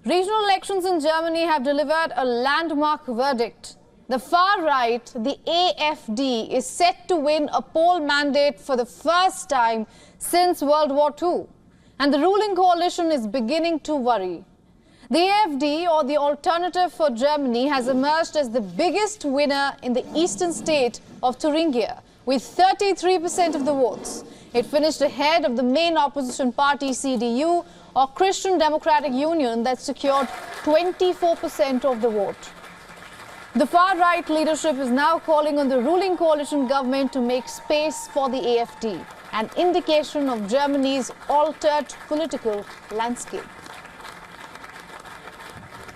Regional elections in Germany have delivered a landmark verdict. The far right, the AfD, is set to win a poll mandate for the first time since World War II. And the ruling coalition is beginning to worry. The AfD, or the Alternative for Germany, has emerged as the biggest winner in the eastern state of Thuringia, with 33% of the votes. It finished ahead of the main opposition party, CDU, or Christian Democratic Union, that secured 24% of the vote. The far-right leadership is now calling on the ruling coalition government to make space for the AfD, an indication of Germany's altered political landscape.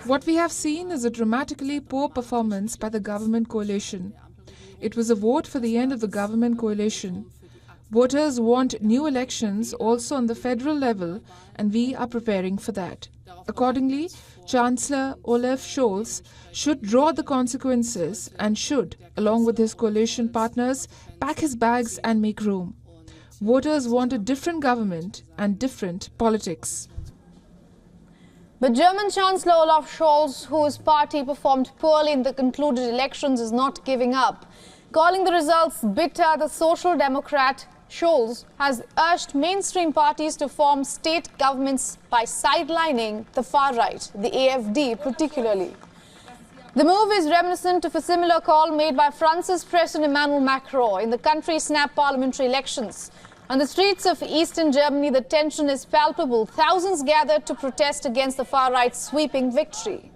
What we have seen is a dramatically poor performance by the government coalition. It was a vote for the end of the government coalition. Voters want new elections also on the federal level, and we are preparing for that. Accordingly, Chancellor Olaf Scholz should draw the consequences and should, along with his coalition partners, pack his bags and make room. Voters want a different government and different politics. But German Chancellor Olaf Scholz, whose party performed poorly in the concluded elections, is not giving up. Calling the results bitter, the Social Democrat Scholz has urged mainstream parties to form state governments by sidelining the far right, the AfD particularly. The move is reminiscent of a similar call made by France's President Emmanuel Macron in the country's snap parliamentary elections. On the streets of eastern Germany, the tension is palpable. Thousands gathered to protest against the far right's sweeping victory.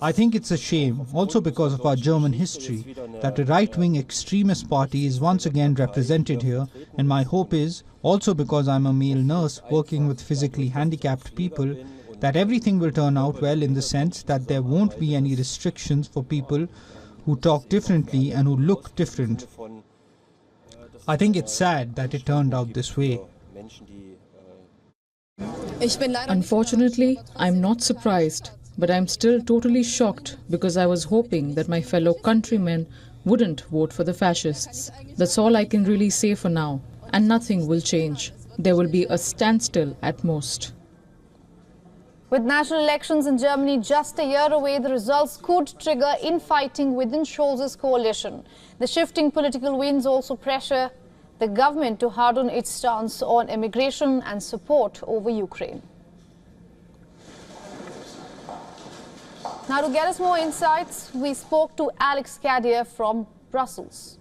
I think it's a shame, also because of our German history, that a right-wing extremist party is once again represented here, and my hope is, also because I'm a male nurse working with physically handicapped people, that everything will turn out well in the sense that there won't be any restrictions for people who talk differently and who look different. I think it's sad that it turned out this way. Unfortunately, I'm not surprised. But I'm still totally shocked because I was hoping that my fellow countrymen wouldn't vote for the fascists. That's all I can really say for now. And nothing will change. There will be a standstill at most. With national elections in Germany just a year away, the results could trigger infighting within Scholz's coalition. The shifting political winds also pressure the government to harden its stance on immigration and support over Ukraine. Now, to get us more insights, we spoke to Alex Cadier from Brussels.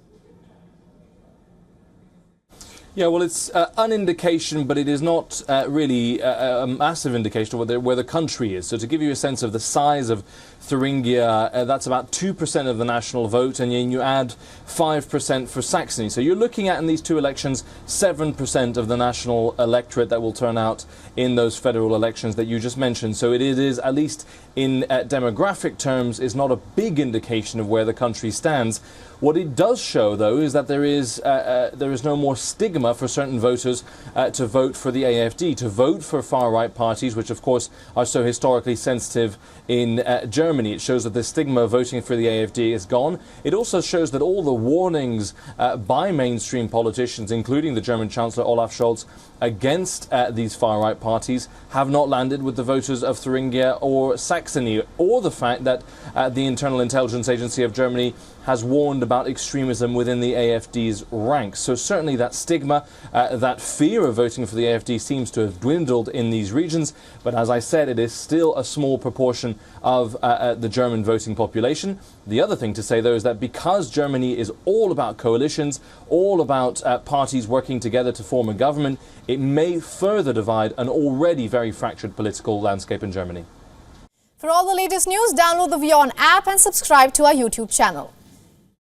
Yeah, well, it's an indication, but it is not really a massive indication of where the country is. So to give you a sense of the size of Thuringia, that's about 2% of the national vote, and then you add 5% for Saxony. So you're looking at, in these two elections, 7% of the national electorate that will turn out in those federal elections that you just mentioned. So it is, at least in demographic terms, is not a big indication of where the country stands. What it does show, though, is that there is no more stigma for certain voters to vote for the AfD, to vote for far-right parties, which, of course, are so historically sensitive in Germany. It shows that the stigma of voting for the AfD is gone. It also shows that all the warnings by mainstream politicians, including the German Chancellor Olaf Scholz, against these far-right parties have not landed with the voters of Thuringia or Saxony, or the fact that the Internal Intelligence Agency of Germany has warned about extremism within the AfD's ranks. So certainly that stigma, that fear of voting for the AfD seems to have dwindled in these regions. But as I said, it is still a small proportion of the German voting population. The other thing to say, though, is that because Germany is all about coalitions, all about parties working together to form a government, it may further divide an already very fractured political landscape in Germany. For all the latest news, download the WION app and subscribe to our YouTube channel.